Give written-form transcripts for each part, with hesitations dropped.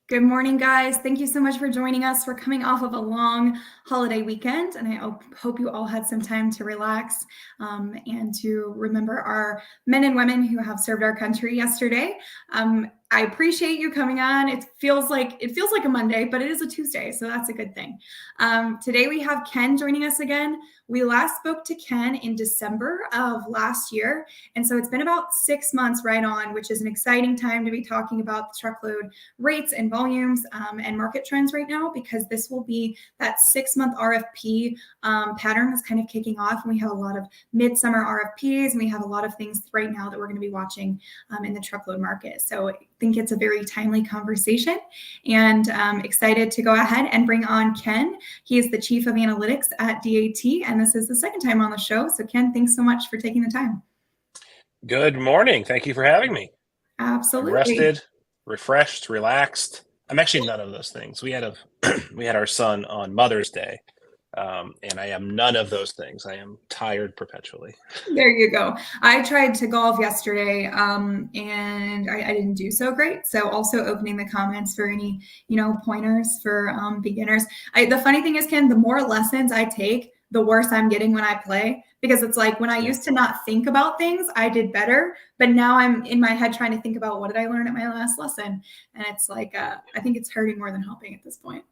Good morning, guys. Thank you so much for joining us. We're coming off of a long holiday weekend, and I hope you all had some time to relax and to remember our men and women who have served our country yesterday. I appreciate you coming on. It feels like a Monday, but it is a Tuesday, so that's a good thing. Today we have Ken joining us again. We last spoke to Ken in December of last year, and so it's been about 6 months right on, which is an exciting time to be talking about the truckload rates and volumes and market trends right now, because this will be that 6-month RFP pattern that's kind of kicking off. And we have a lot of midsummer RFPs, and we have a lot of things right now that we're going to be watching in the truckload market. So I think it's a very timely conversation, and excited to go ahead and bring on Ken. He is the Chief of Analytics at DAT, and this is the second time on the show. So Ken, thanks so much for taking the time. Good morning. Thank you for having me. Absolutely. I'm rested, refreshed, relaxed. I'm actually none of those things. We had our son on Mother's Day, and I am none of those things. I am tired perpetually. There you go. I tried to golf yesterday, and I didn't do so great. So also opening the comments for any, pointers for beginners. The funny thing is, Ken, the more lessons I take, the worse I'm getting when I play, because it's like when I used to not think about things, I did better. But now I'm in my head trying to think about what did I learn at my last lesson. And it's like, I think it's hurting more than helping at this point.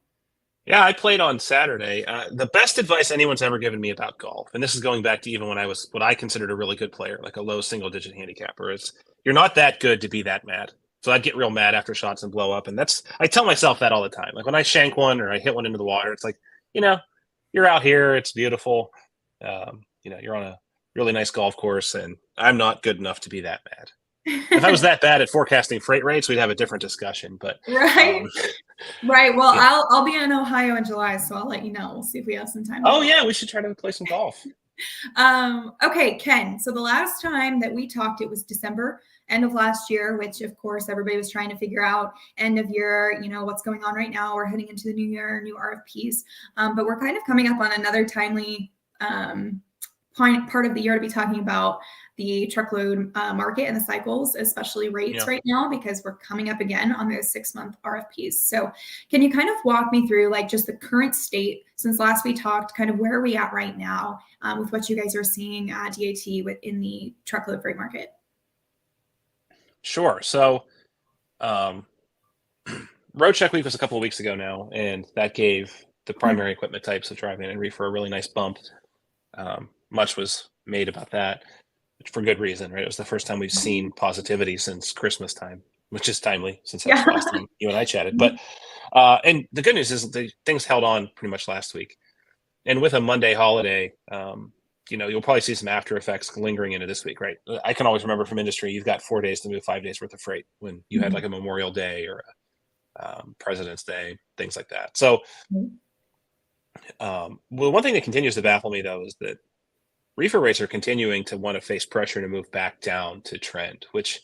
Yeah, I played on Saturday. The best advice anyone's ever given me about golf, and this is going back to even when I was what I considered a really good player, like a low single-digit handicapper, is you're not that good to be that mad. So I'd get real mad after shots and blow up, and I tell myself that all the time. Like when I shank one or I hit one into the water, it's like, you're out here, it's beautiful. You're on a really nice golf course, and I'm not good enough to be that mad. If I was that bad at forecasting freight rates, we'd have a different discussion. But right. Right. Well, yeah. I'll be in Ohio in July, so I'll let you know. We'll see if we have some time. Oh yeah, we should try to play some golf. Okay, Ken. So the last time that we talked, it was December, end of last year, which of course everybody was trying to figure out end of year, what's going on right now. We're heading into the new year, new RFPs. But we're kind of coming up on another timely part of the year to be talking about the truckload market and the cycles, especially rates right now, because we're coming up again on those 6-month RFPs. So can you kind of walk me through like just the current state since last we talked, kind of where are we at right now with what you guys are seeing at DAT within the truckload freight market? Sure. So Road Check Week was a couple of weeks ago now, and that gave the primary equipment types of dry van and reefer a really nice bump. Much was made about that, for good reason, right? It was the first time we've seen positivity since Christmas time, which is timely since that's last time you and I chatted. But and the good news is the things held on pretty much last week. And with a Monday holiday, you'll probably see some after effects lingering into this week, right? I can always remember from industry, you've got 4 days to move 5 days worth of freight when you had like a Memorial Day or a President's Day, things like that. So, well, one thing that continues to baffle me though is that reefer rates are continuing to want to face pressure to move back down to trend, which,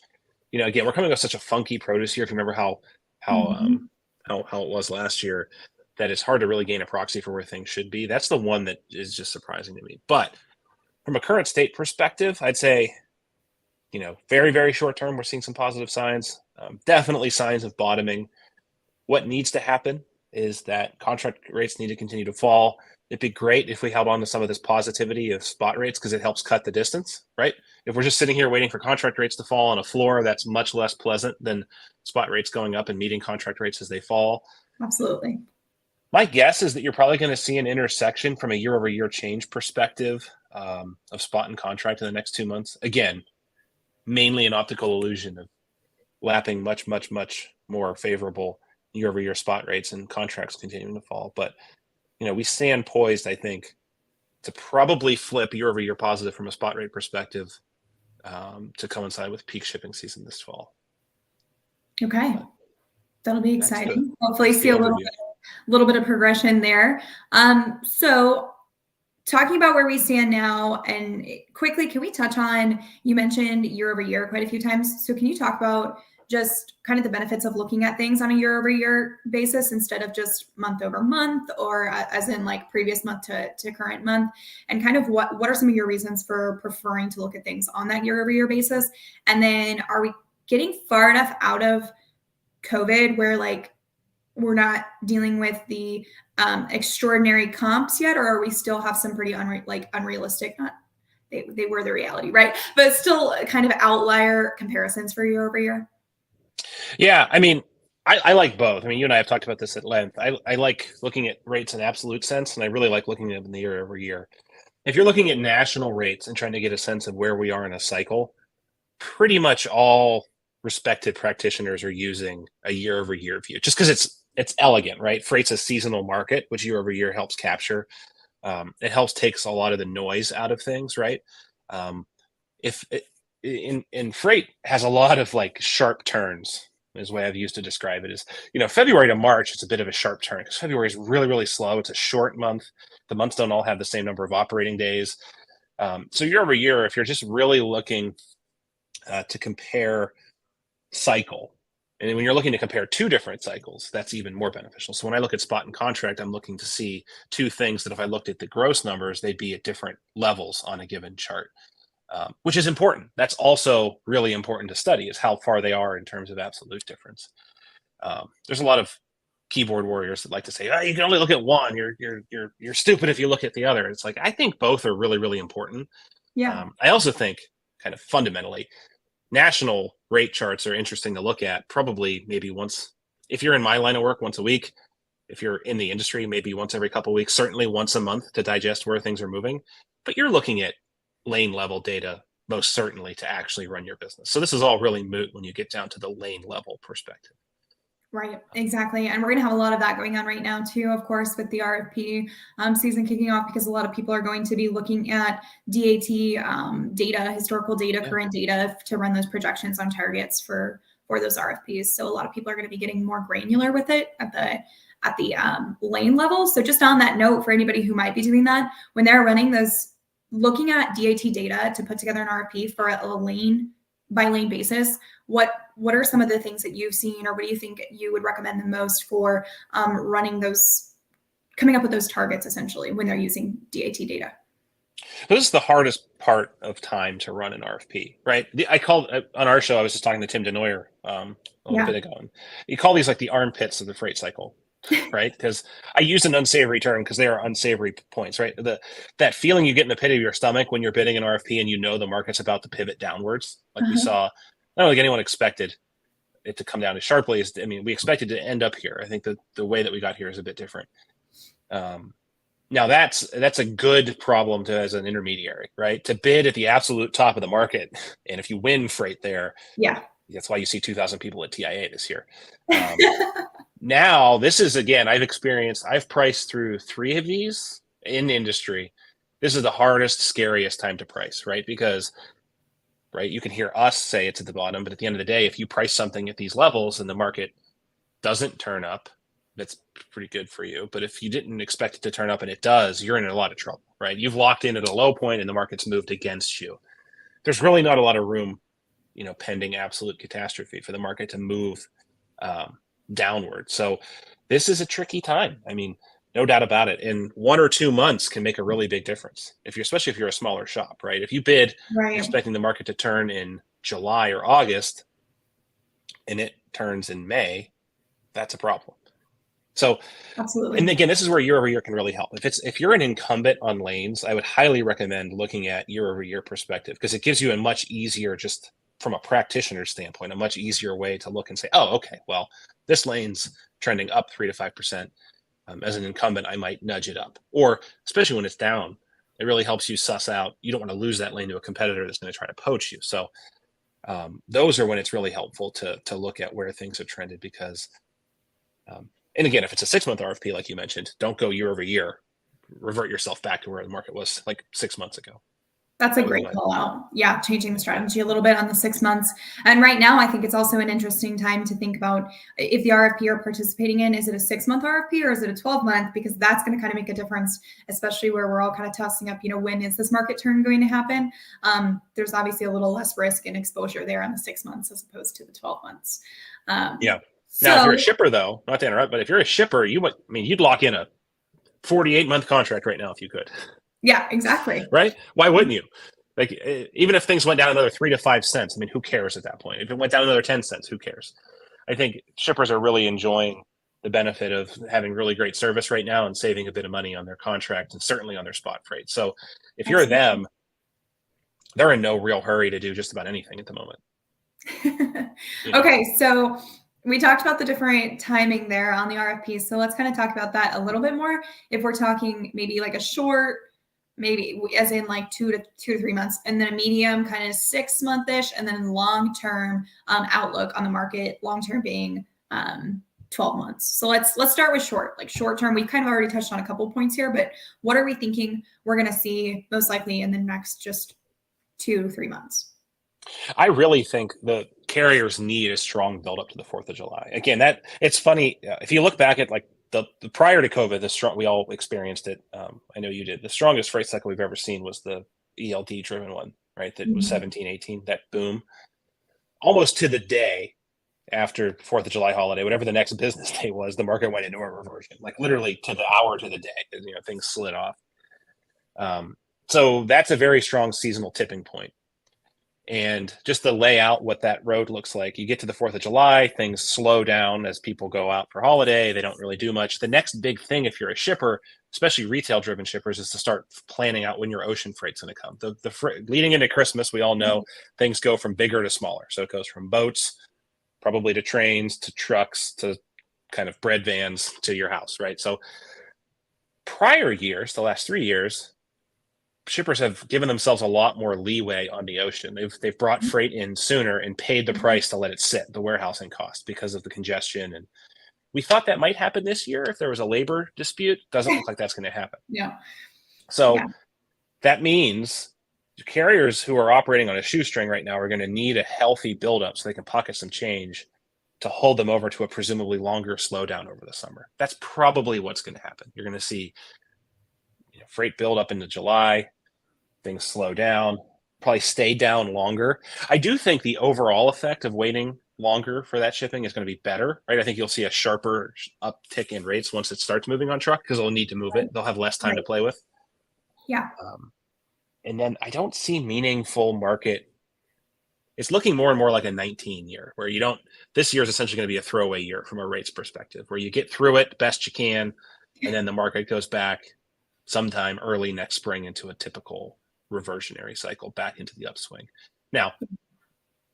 again, we're coming off such a funky produce year. If you remember how it was last year, that it's hard to really gain a proxy for where things should be. That's the one that is just surprising to me. But from a current state perspective, I'd say, very, very short term, we're seeing some positive signs, definitely signs of bottoming. What needs to happen is that contract rates need to continue to fall. It'd be great if we held on to some of this positivity of spot rates because it helps cut the distance, right? If we're just sitting here waiting for contract rates to fall on a floor, that's much less pleasant than spot rates going up and meeting contract rates as they fall. Absolutely. My guess is that you're probably going to see an intersection from a year-over-year change perspective of spot and contract in the next 2 months. Again, mainly an optical illusion of lapping much, much, much more favorable year-over-year spot rates and contracts continuing to fall. But we stand poised, I think, to probably flip year-over-year positive from a spot rate perspective to coincide with peak shipping season this fall. Okay, that'll be exciting. Hopefully, see a little bit of progression there. So, talking about where we stand now, and quickly, can we touch on? You mentioned year-over-year quite a few times. So, can you talk about just kind of the benefits of looking at things on a year-over-year basis instead of just month-over-month, or as in like previous month to current month, and kind of what are some of your reasons for preferring to look at things on that year-over-year basis? And then are we getting far enough out of COVID where like we're not dealing with the extraordinary comps yet, or are we still have some pretty unrealistic, not they were the reality, right? But still kind of outlier comparisons for year over year? Yeah, I mean, I like both. I mean, you and I have talked about this at length. I like looking at rates in absolute sense, and I really like looking at them in the year over year. If you're looking at national rates and trying to get a sense of where we are in a cycle, pretty much all respected practitioners are using a year over year view, just because it's elegant, right? Freight's a seasonal market, which year over year helps capture. It helps takes a lot of the noise out of things, right? Um, if it, in freight has a lot of like sharp turns is the way I've used to describe it is, February to March, it's a bit of a sharp turn because February is really, really slow. It's a short month. The months don't all have the same number of operating days. So year over year, if you're just really looking to compare cycle, and when you're looking to compare two different cycles, that's even more beneficial. So when I look at spot and contract, I'm looking to see two things that if I looked at the gross numbers, they'd be at different levels on a given chart. Which is important. That's also really important to study is how far they are in terms of absolute difference. There's a lot of keyboard warriors that like to say, "Oh, you can only look at one. You're stupid if you look at the other." It's like I think both are really, really important. Yeah. I also think, kind of fundamentally, national rate charts are interesting to look at. Probably maybe once, if you're in my line of work, once a week. If you're in the industry, maybe once every couple of weeks. Certainly once a month to digest where things are moving. But you're looking at lane level data most certainly to actually run your business. So this is all really moot when you get down to the lane level perspective. Right, exactly. And we're going to have a lot of that going on right now, too, of course, with the RFP season kicking off, because a lot of people are going to be looking at DAT data, historical data, current data to run those projections on targets for those RFPs. So a lot of people are going to be getting more granular with it at the lane level. So just on that note, for anybody who might be doing that, when they're running those, looking at DAT data to put together an RFP for a lane by lane basis, what are some of the things that you've seen, or what do you think you would recommend the most for running those, coming up with those targets essentially when they're using DAT data? This is the hardest part of time to run an RFP, right? I called on our show. I was just talking to Tim DeNoyer a little bit ago, and you call these like the armpits of the freight cycle, right? Because I use an unsavory term because they are unsavory points, right? That feeling you get in the pit of your stomach when you're bidding an RFP and you know the market's about to pivot downwards, like we saw. I don't think anyone expected it to come down as sharply as, I mean, we expected to end up here. I think that the way that we got here is a bit different. Now that's a good problem to as an intermediary, right? To bid at the absolute top of the market, and if you win freight there, that's why you see 2,000 people at TIA this year. Now this is, again, I've priced through 3 of these in industry. This is the hardest, scariest time to price, right? Because right, you can hear us say it's at the bottom, but at the end of the day, if you price something at these levels and the market doesn't turn up, that's pretty good for you. But if you didn't expect it to turn up and it does, you're in a lot of trouble, right? You've locked in at a low point and the market's moved against you. There's really not a lot of room, pending absolute catastrophe for the market to move downward. So this is a tricky time. I mean, no doubt about it. And 1 or 2 months can make a really big difference. Especially if you're a smaller shop, right? If you bid expecting the market to turn in July or August and it turns in May, that's a problem. So, absolutely. And again, this is where year over year can really help. If you're an incumbent on lanes, I would highly recommend looking at year over year perspective, because it gives you a much easier, just from a practitioner standpoint, a much easier way to look and say, oh, okay, well, this lane's trending up 3 to 5%. As an incumbent, I might nudge it up, or especially when it's down, it really helps you suss out. You don't want to lose that lane to a competitor that's going to try to poach you. So those are when it's really helpful to look at where things have trended, because and again, if it's a 6-month RFP, like you mentioned, don't go year over year. Revert yourself back to where the market was like 6 months ago. That's a great call out. Yeah, changing the strategy a little bit on the 6 months. And right now, I think it's also an interesting time to think about if the RFP you're participating in, is it a 6-month RFP or is it a 12-month? Because that's going to kind of make a difference, especially where we're all kind of tossing up, when is this market turn going to happen? There's obviously a little less risk and exposure there on the 6 months as opposed to the 12 months. Now, if you're a shipper, though, not to interrupt, but if you're a shipper, you'd lock in a 48-month contract right now if you could. Yeah, exactly. Right? Why wouldn't you? Like, even if things went down another 3 to 5 cents, I mean, who cares at that point? If it went down another 10 cents, who cares? I think shippers are really enjoying the benefit of having really great service right now and saving a bit of money on their contract and certainly on their spot freight. So if you're Absolutely. them, they're in no real hurry to do just about anything at the moment. Okay, so we talked about the different timing there on the RFP. So let's kind of talk about that a little bit more. If we're talking maybe like a short, maybe as in like 2 to 3 months, and then a medium kind of 6 month-ish, and then long-term outlook on the market, long-term being 12 months. So let's start with short, like short term. We kind of already touched on a couple points here, but what are we thinking we're going to see most likely in the next just 2 to 3 months? I really think the carriers need a strong buildup to the 4th of July. Again, that it's funny. If you look back at like the prior to COVID, we all experienced it. I know you did. The strongest freight cycle we've ever seen was the ELD driven one, right? That was 17, 18, that boom. Almost to the day after 4th of July holiday, whatever the next business day was, the market went into a reversion, like literally to the hour to the day, things slid off. So that's a very strong seasonal tipping point. And just to lay out what that road looks like, you get to the 4th of July, things slow down as people go out for holiday. They don't really do much. The next big thing, if you're a shipper, especially retail driven shippers, is to start planning out when your ocean freight's going to come. Leading into Christmas, we all know things go from bigger to smaller. So it goes from boats, probably to trains, to trucks, to kind of bread vans to your house, right? So prior years, the last 3 years, shippers have given themselves a lot more leeway on the ocean. They've brought freight in sooner and paid the price to let it sit, the warehousing cost, because of the congestion. And we thought that might happen this year if there was a labor dispute. Doesn't look like that's going to happen. Yeah. So Yeah. that means carriers who are operating on a shoestring right now are going to need a healthy buildup so they can pocket some change to hold them over to a presumably longer slowdown over the summer. That's probably what's going to happen. You're going to see freight build up into July, things slow down, probably stay down longer. I do think the overall effect of waiting longer for that shipping is going to be better, right? I think you'll see a sharper uptick in rates once it starts moving on truck because they'll need to move it. They'll have less time to play with. Yeah. And then I don't see meaningful market. It's looking more and more like a 19 year where this year is essentially going to be a throwaway year from a rates perspective, where you get through it best you can, and then the market goes back sometime early next spring into a typical reversionary cycle back into the upswing. Now,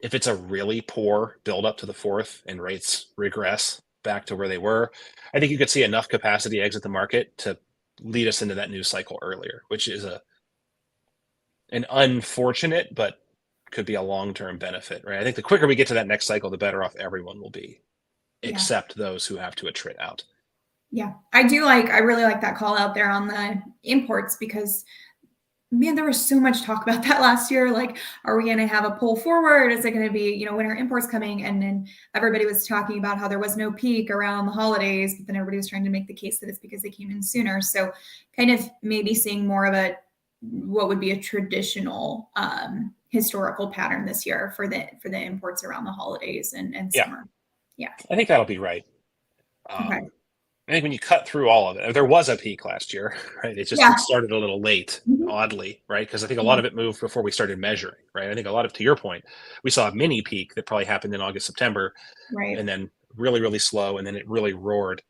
if it's a really poor buildup to the 4th and rates regress back to where they were, I think you could see enough capacity exit the market to lead us into that news cycle earlier, which is an unfortunate, but could be a long-term benefit, right? I think the quicker we get to that next cycle, the better off everyone will be, except those who have to attrit out. Yeah, I really like that call out there on the imports because, man, there was so much talk about that last year. Like, are we going to have a pull forward? Is it going to be, when are imports coming? And then everybody was talking about how there was no peak around the holidays, but then everybody was trying to make the case that it's because they came in sooner. So kind of maybe seeing more of what would be a traditional historical pattern this year for the imports around the holidays and summer. Yeah. I think that'll be right. Okay. I think when you cut through all of it, there was a peak last year, right? It started a little late, oddly, right? Because I think a lot of it moved before we started measuring, right? I think to your point, we saw a mini peak that probably happened in August, September, right, and then really, really slow, and then it really roared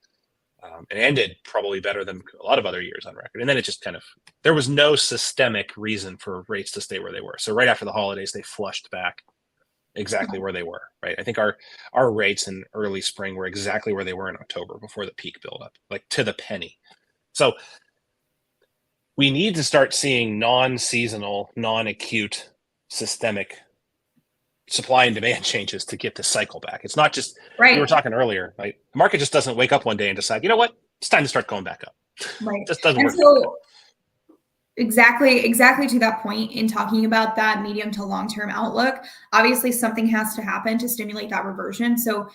and ended probably better than a lot of other years on record. And then it just there was no systemic reason for rates to stay where they were. So right after the holidays, they flushed back exactly where they were, right? I think our rates in early spring were exactly where they were in October before the peak buildup, like to the penny. So we need to start seeing non-seasonal, non-acute, systemic supply and demand changes to get the cycle back. It's not just, we were talking earlier, right? The market just doesn't wake up one day and decide, you know what, it's time to start going back up. Right. It just doesn't work. So exactly to that point, in talking about that medium to long-term outlook, obviously something has to happen to stimulate that reversion. So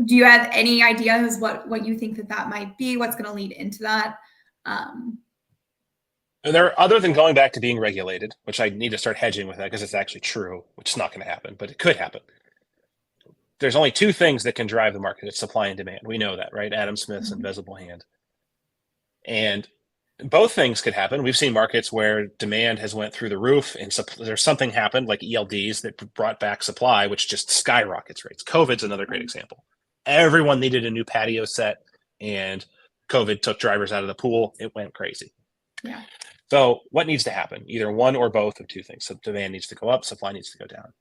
do you have any ideas what you think that might be? What's going to lead into that? And other than going back to being regulated, which I need to start hedging with that because it's actually true, which is not going to happen, but it could happen. There's only two things that can drive the market. It's supply and demand. We know that, right? Adam Smith's invisible hand. And both things could happen. We've seen markets where demand has went through the roof and there's something happened like ELDs that brought back supply, which just skyrockets rates. COVID's another great example. everyone needed a new patio set, and COVID took drivers out of the pool. It went crazy. Yeah. So what needs to happen? Either one or both of two things. So demand needs to go up, supply needs to go down.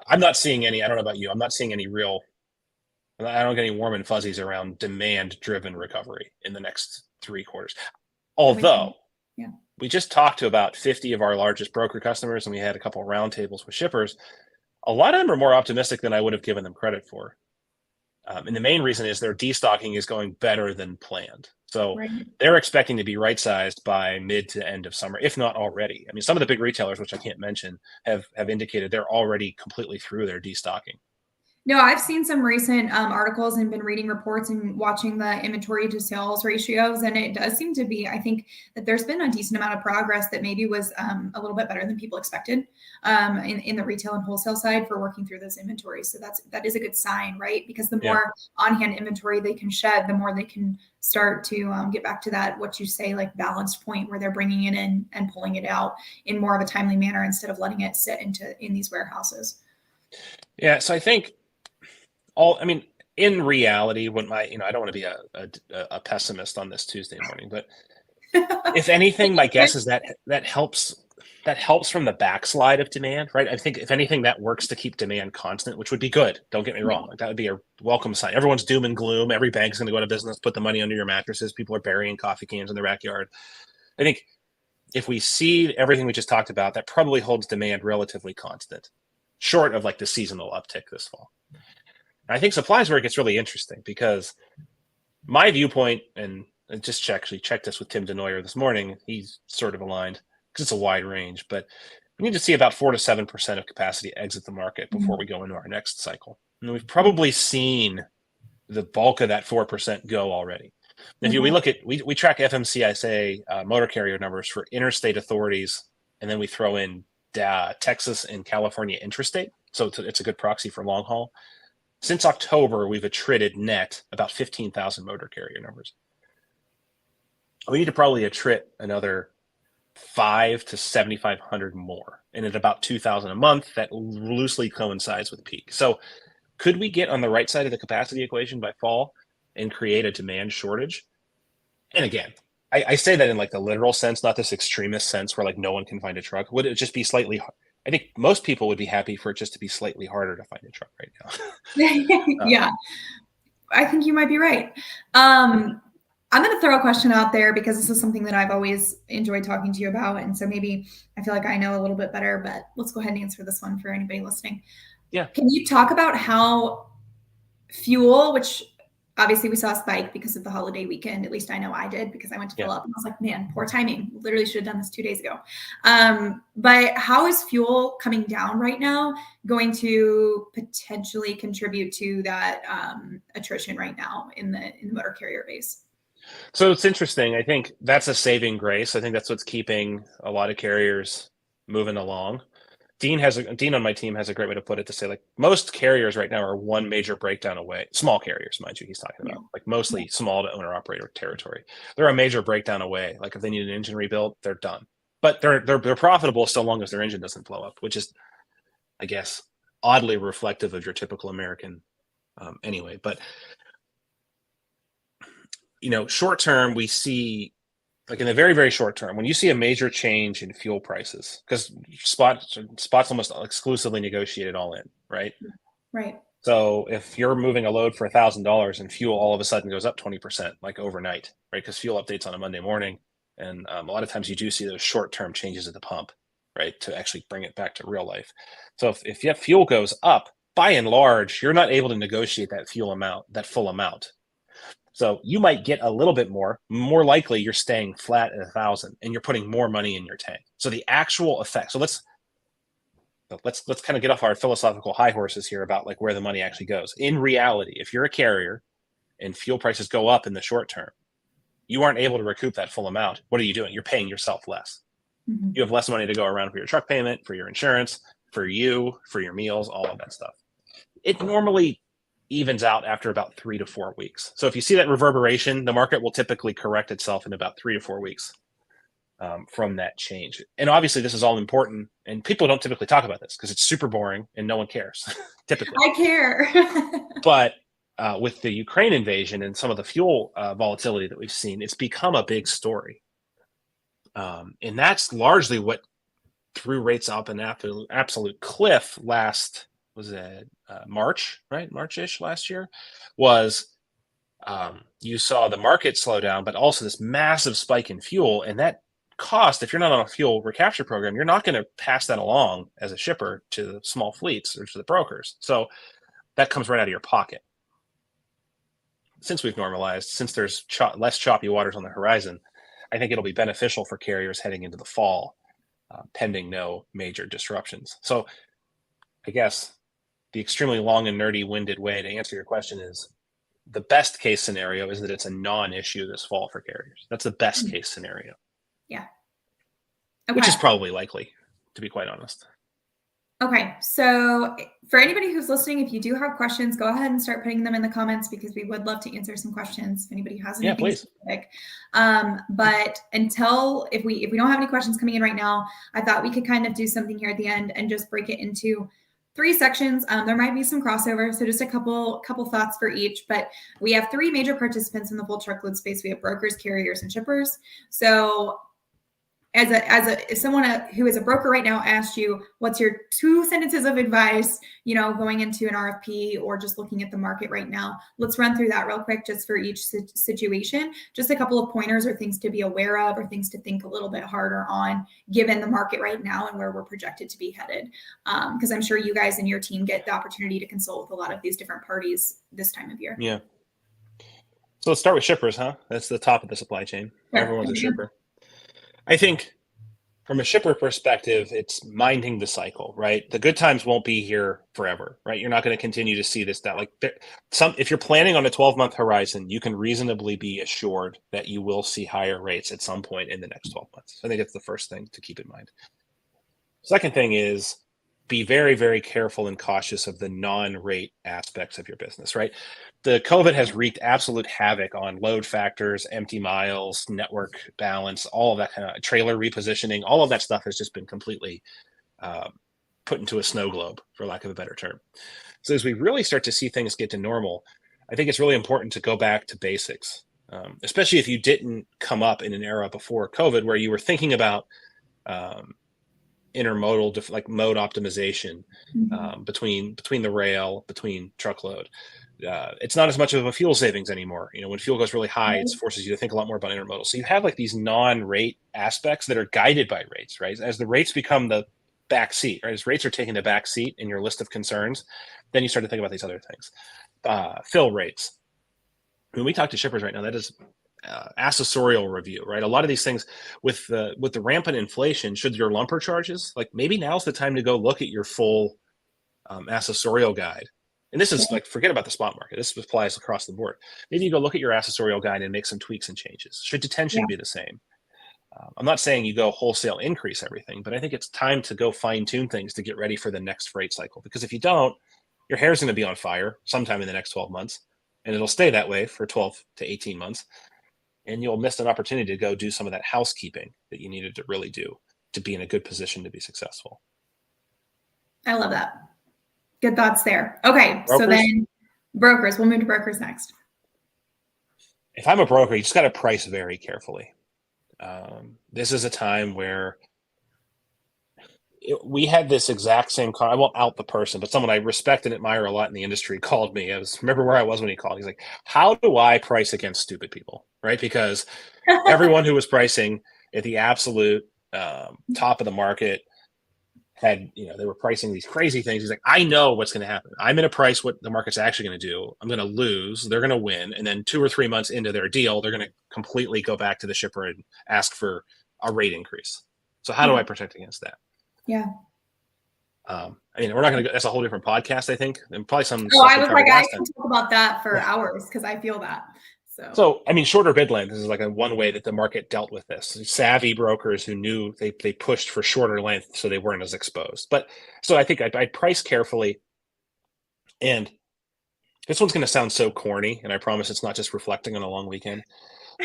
I'm not seeing any, I don't know about you, I'm not seeing any real, I don't get any warm and fuzzies around demand driven recovery in the next 3 quarters. Although yeah. we just talked to about 50 of our largest broker customers, and we had a couple of roundtables with shippers. A lot of them are more optimistic than I would have given them credit for. And the main reason is their destocking is going better than planned. So they're expecting to be right-sized by mid to end of summer, if not already. I mean, some of the big retailers, which I can't mention, have indicated they're already completely through their destocking. No, I've seen some recent articles and been reading reports and watching the inventory to sales ratios. And it does seem to be, I think that there's been a decent amount of progress that maybe was a little bit better than people expected in the retail and wholesale side for working through those inventories. So that is a good sign, right? Because the more on-hand inventory they can shed, the more they can start to get back to that, what you say, like balanced point where they're bringing it in and pulling it out in more of a timely manner instead of letting it sit in these warehouses. Yeah. So I think in reality, when I don't want to be a pessimist on this Tuesday morning, but if anything, my guess is that helps from the backslide of demand, right? I think if anything, that works to keep demand constant, which would be good. Don't get me wrong. Like, that would be a welcome sign. Everyone's doom and gloom. Every bank's going to go out of business, put the money under your mattresses. People are burying coffee cans in their backyard. I think if we see everything we just talked about, that probably holds demand relatively constant, short of like the seasonal uptick this fall. I think supply is where it gets really interesting, because my viewpoint, and I just checked this with Tim DeNoyer this morning, he's sort of aligned because it's a wide range, but we need to see about 4 to 7% of capacity exit the market before we go into our next cycle. And we've probably seen the bulk of that 4% go already. If we look at, we track FMCSA motor carrier numbers for interstate authorities, and then we throw in Texas and California intrastate. So it's a good proxy for long haul. Since October, we've attritted net about 15,000 motor carrier numbers. We need to probably attrit another 5 to 7,500 more, and at about 2,000 a month. That loosely coincides with peak. So could we get on the right side of the capacity equation by fall and create a demand shortage? And again, I say that in like the literal sense, not this extremist sense where like no one can find a truck. Would it just be slightly? I think most people would be happy for it just to be slightly harder to find a truck right now. Yeah, I think you might be right. I'm going to throw a question out there because this is something that I've always enjoyed talking to you about. And so maybe I feel like I know a little bit better, but let's go ahead and answer this one for anybody listening. Yeah. Can you talk about how fuel, which obviously we saw a spike because of the holiday weekend, at least I know I did, because I went to fill up and I was like, man, poor timing. Literally should have done this 2 days ago. But how is fuel coming down right now going to potentially contribute to that attrition right now in the motor carrier base? So it's interesting. I think that's a saving grace. I think that's what's keeping a lot of carriers moving along. Dean on my team has a great way to put it, to say like most carriers right now are one major breakdown away. Small carriers, mind you, he's talking about like mostly small to owner operator territory. They're a major breakdown away. Like if they need an engine rebuilt, they're done. But they're profitable so long as their engine doesn't blow up, which is, I guess, oddly reflective of your typical American anyway. But short term, we see, like in the very, very short term, when you see a major change in fuel prices, because spots almost exclusively negotiated all in, right? Right. So if you're moving a load for $1,000 and fuel all of a sudden goes up 20%, like overnight, right? Because fuel updates on a Monday morning. And a lot of times you do see those short-term changes at the pump, right? To actually bring it back to real life. So if fuel goes up, by and large, you're not able to negotiate that full amount. So you might get a little bit more likely you're staying flat at 1,000 and you're putting more money in your tank. So the actual effect, so let's kind of get off our philosophical high horses here about like where the money actually goes. In reality, if you're a carrier and fuel prices go up in the short term, you aren't able to recoup that full amount. What are you doing? You're paying yourself less. Mm-hmm. You have less money to go around for your truck payment, for your insurance, for you, for your meals, all of that stuff. It normally evens out after about 3 to 4 weeks. So if you see that reverberation, the market will typically correct itself in about 3 to 4 weeks from that change. And obviously this is all important, and people don't typically talk about this because it's super boring and no one cares typically. I care. But with the Ukraine invasion and some of the fuel volatility that we've seen, it's become a big story. And that's largely what threw rates up an absolute cliff last, was it March, right? March-ish last year, was you saw the market slow down, but also this massive spike in fuel. And that cost, if you're not on a fuel recapture program, you're not going to pass that along as a shipper to the small fleets or to the brokers. So that comes right out of your pocket. Since we've normalized, since there's less choppy waters on the horizon, I think it'll be beneficial for carriers heading into the fall, pending no major disruptions. So I guess the extremely long and nerdy winded way to answer your question is the best case scenario is that it's a non-issue this fall for carriers. That's the best case scenario. Yeah. Okay. Which is probably likely, to be quite honest. Okay, so for anybody who's listening, if you do have questions, go ahead and start putting them in the comments because we would love to answer some questions if anybody has anything specific. But if we don't have any questions coming in right now, I thought we could kind of do something here at the end and just break it into 3 sections. There might be some crossover, so just a couple thoughts for each. But we have 3 major participants in the full truckload space. We have brokers, carriers, and shippers. So if someone who is a broker right now asked you, what's your 2 sentences of advice, going into an RFP or just looking at the market right now, let's run through that real quick just for each situation. Just a couple of pointers or things to be aware of or things to think a little bit harder on given the market right now and where we're projected to be headed. Because I'm sure you guys and your team get the opportunity to consult with a lot of these different parties this time of year. Yeah. So let's start with shippers, huh? That's the top of the supply chain. Sure. Everyone's a shipper. I think from a shipper perspective, it's minding the cycle, right? The good times won't be here forever, right? You're not going to continue to see this, that if you're planning on a 12-month horizon, you can reasonably be assured that you will see higher rates at some point in the next 12 months. I think that's the first thing to keep in mind. Second thing is be very, very careful and cautious of the non-rate aspects of your business, right? The COVID has wreaked absolute havoc on load factors, empty miles, network balance, all of that kind of trailer repositioning. All of that stuff has just been completely put into a snow globe, for lack of a better term. So as we really start to see things get to normal, I think it's really important to go back to basics, especially if you didn't come up in an era before COVID where you were thinking about intermodal, like mode optimization between the rail, between truckload. It's not as much of a fuel savings anymore. When fuel goes really high, it forces you to think a lot more about intermodal. So you have like these non-rate aspects that are guided by rates, right? As the rates become the back seat, right? As rates are taking the back seat in your list of concerns, then you start to think about these other things. Fill rates. When we talk to shippers right now, that is accessorial review, right? A lot of these things with the rampant inflation, should your lumper charges, like maybe now's the time to go look at your full accessorial guide. And this is like, forget about the spot market. This applies across the board. Maybe you go look at your accessorial guide and make some tweaks and changes. Should detention be the same? I'm not saying you go wholesale increase everything, but I think it's time to go fine tune things to get ready for the next freight cycle. Because if you don't, your hair's going to be on fire sometime in the next 12 months, and it'll stay that way for 12 to 18 months. And you'll miss an opportunity to go do some of that housekeeping that you needed to really do to be in a good position to be successful. I love that. Good thoughts there. Okay, brokers? So then brokers, we'll move to brokers next. If I'm a broker, you just got to price very carefully. This is a time where we had this exact same call. I won't out the person, but someone I respect and admire a lot in the industry called me. Remember where I was when he called. He's like, how do I price against stupid people? Right? Because everyone who was pricing at the absolute top of the market had, they were pricing these crazy things. He's like, I know what's going to happen. I'm going to price what the market's actually going to do. I'm going to lose. They're going to win. And then 2 or 3 months into their deal, they're going to completely go back to the shipper and ask for a rate increase. So how do I protect against that? Yeah. We're not going to go, that's a whole different podcast, I think. And probably some. Oh, I was like, I can talk about that for hours because I feel that. So, shorter bid length is like one way that the market dealt with this. Savvy brokers who knew they pushed for shorter length so they weren't as exposed. But so I think I'd price carefully. And this one's going to sound so corny, and I promise it's not just reflecting on a long weekend,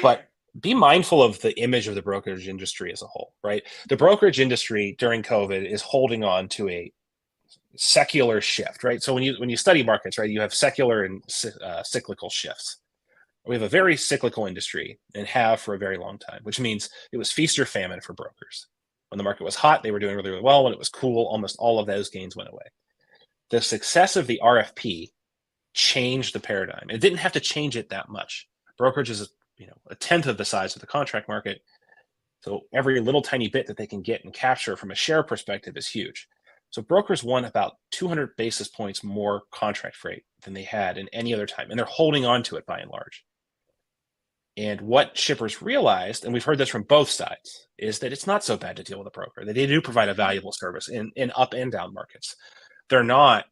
but be mindful of the image of the brokerage industry as a whole, right? The brokerage industry during COVID is holding on to a secular shift, right? So when you study markets, right, you have secular and cyclical shifts. We have a very cyclical industry and have for a very long time, which means it was feast or famine for brokers. When the market was hot, they were doing really, really well. When it was cool, almost all of those gains went away. The success of the RFP changed the paradigm. It didn't have to change it that much. Brokerage is a tenth of the size of the contract market. So every little tiny bit that they can get and capture from a share perspective is huge. So brokers won about 200 basis points more contract freight than they had in any other time. And they're holding on to it by and large. And what shippers realized, and we've heard this from both sides, is that it's not so bad to deal with a broker. That they do provide a valuable service in up and down markets. They're not,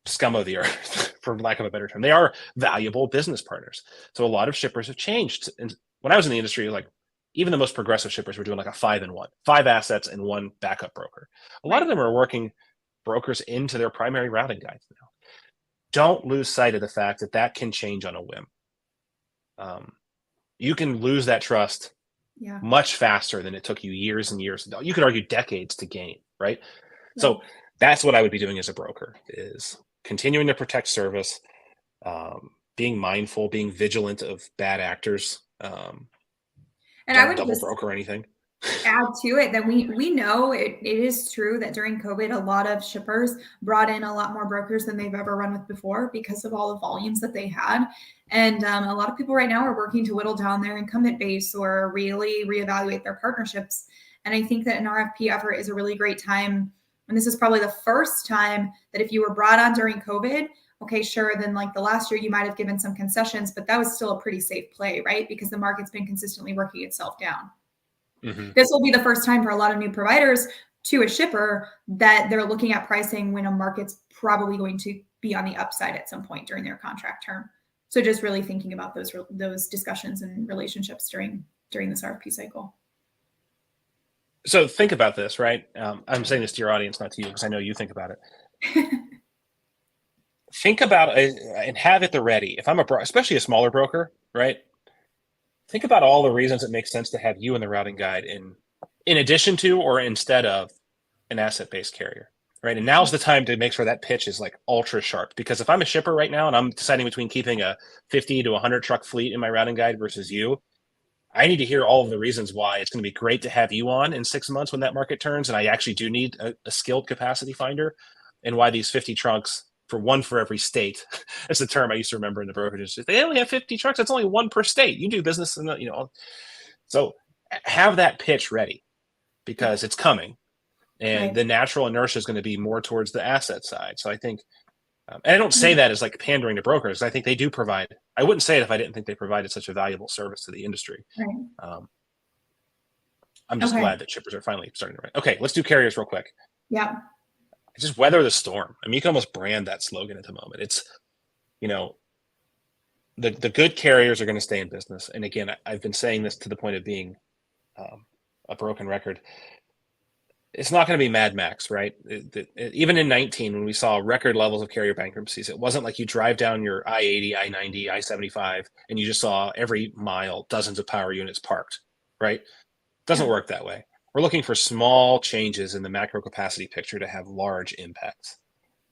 scum of the earth, for lack of a better term. They are valuable business partners. So a lot of shippers have changed. And when I was in the industry, like even the most progressive shippers were doing like a 5-in-1, 5 assets and 1 backup broker. A lot of them are working brokers into their primary routing guides now. Don't lose sight of the fact that that can change on a whim. You can lose that trust much faster than it took you years and years. You could argue decades to gain, right? So that's what I would be doing as a broker, is continuing to protect service, being mindful, being vigilant of bad actors. And I would double broker or anything. Add to it that we know it is true that during COVID, a lot of shippers brought in a lot more brokers than they've ever run with before because of all the volumes that they had. And a lot of people right now are working to whittle down their incumbent base or really reevaluate their partnerships. And I think that an RFP effort is a really great time. And this is probably the first time that if you were brought on during COVID, okay, sure, then like the last year you might have given some concessions, but that was still a pretty safe play, right? Because the market's been consistently working itself down. Mm-hmm. This will be the first time for a lot of new providers to a shipper that they're looking at pricing when a market's probably going to be on the upside at some point during their contract term. So just really thinking about those discussions and relationships during this RFP cycle. So think about this, right? I'm saying this to your audience, not to you, because I know you think about it. Think about it and have it the ready. If I'm especially a smaller broker, right? Think about all the reasons it makes sense to have you in the routing guide in addition to or instead of an asset-based carrier, right? And now's the time to make sure that pitch is like ultra sharp, because if I'm a shipper right now and I'm deciding between keeping a 50 to 100 truck fleet in my routing guide versus you, I need to hear all of the reasons why it's going to be great to have you on in 6 months when that market turns, and I actually do need a skilled capacity finder, and why these 50 trucks for every state. That's the term I used to remember in the brokerage. They only have 50 trucks. That's only 1 per state. You do business in so have that pitch ready, because it's coming, and the natural inertia is going to be more towards the asset side. So I think, and I don't say that as like pandering to brokers. I think they do provide. I wouldn't say it if I didn't think they provided such a valuable service to the industry. Right. I'm just glad that shippers are finally starting to write. Okay, let's do carriers real quick. Yeah. Just weather the storm. I mean, you can almost brand that slogan at the moment. It's, the good carriers are going to stay in business. And again, I've been saying this to the point of being a broken record. It's not going to be Mad Max, right? Even in 19, when we saw record levels of carrier bankruptcies, it wasn't like you drive down your I-80, I-90, I-75, and you just saw every mile dozens of power units parked, right? It doesn't work that way. We're looking for small changes in the macro capacity picture to have large impacts.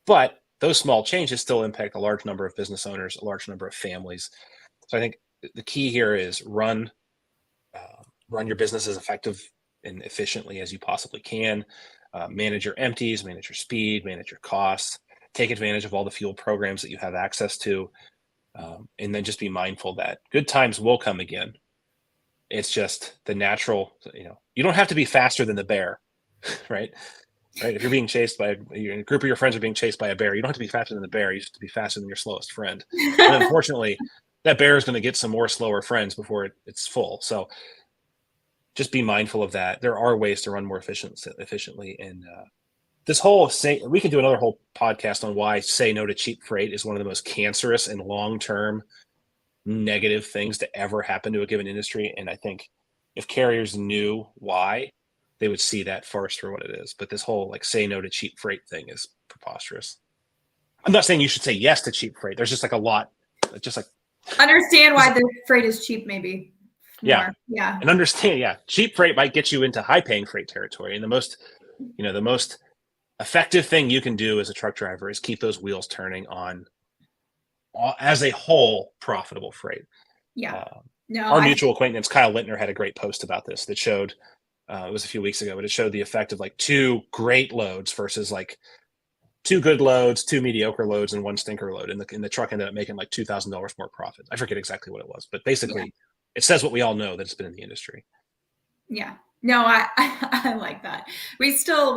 But those small changes still impact a large number of business owners, a large number of families. So I think the key here is run your business as effective and efficiently as you possibly can. Manage your empties, manage your speed, manage your costs, take advantage of all the fuel programs that you have access to, and then just be mindful that good times will come again. It's just the natural, you don't have to be faster than the bear, right? Right. If you're being chased by a group of your friends are being chased by a bear, you don't have to be faster than the bear. You just have to be faster than your slowest friend. And unfortunately, that bear is going to get some more slower friends before it's full. So just be mindful of that. There are ways to run more efficiently. And we can do another whole podcast on why say no to cheap freight is one of the most cancerous and long-term negative things to ever happen to a given industry. And I think if carriers knew why, they would see that first for what it is. But this whole say no to cheap freight thing is preposterous. I'm not saying you should say yes to cheap freight. There's just a lot, understand why the freight is cheap, maybe. Yeah. And understand, cheap freight might get you into high paying freight territory. And the most effective thing you can do as a truck driver is keep those wheels turning on, as a whole, profitable freight. Yeah. No, Our mutual acquaintance Kyle Littner had a great post about this that showed, it was a few weeks ago, but it showed the effect of like 2 great loads versus like 2 good loads, 2 mediocre loads, and 1 stinker load. And the truck ended up making like $2,000 more profit. I forget exactly what it was, but basically it says what we all know, that it's been in the industry. Yeah. No, I like that. We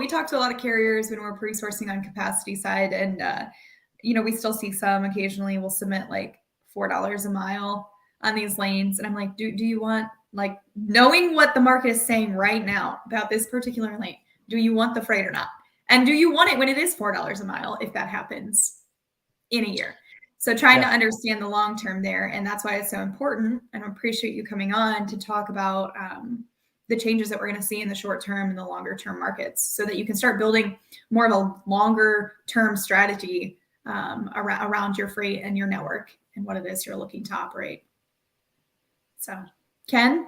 talk to a lot of carriers when we're pre-sourcing on capacity side, and we still see some occasionally will submit like $4 a mile on these lanes, and I'm like, do you want, like, knowing what the market is saying right now about this particular lane, do you want the freight or not? And do you want it when it is $4 a mile if that happens in a year? So trying to understand the long term there, and that's why it's so important. And I appreciate you coming on to talk about the changes that we're going to see in the short term and the longer term markets, so that you can start building more of a longer term strategy around your freight and your network and what it is you're looking to operate. So, Ken,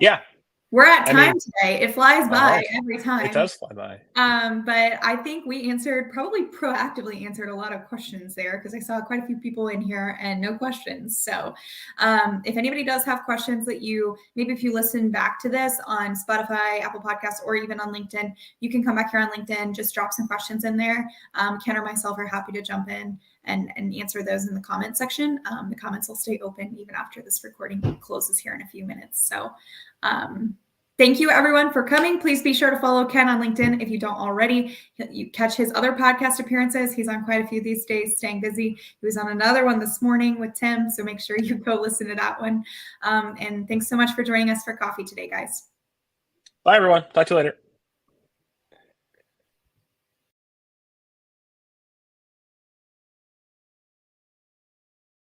we're at time today. It flies by every time. It does fly by. But I think we probably proactively answered a lot of questions there, because I saw quite a few people in here and no questions. So if anybody does have questions that maybe if you listen back to this on Spotify, Apple Podcasts, or even on LinkedIn, you can come back here on LinkedIn, just drop some questions in there. Ken or myself are happy to jump in and answer those in the comment section. The comments will stay open even after this recording closes here in a few minutes. So thank you, everyone, for coming. Please be sure to follow Ken on LinkedIn if you don't already. You catch his other podcast appearances. He's on quite a few these days, staying busy. He was on another one this morning with Tim, so make sure you go listen to that one. And thanks so much for joining us for coffee today, guys. Bye, everyone. Talk to you later.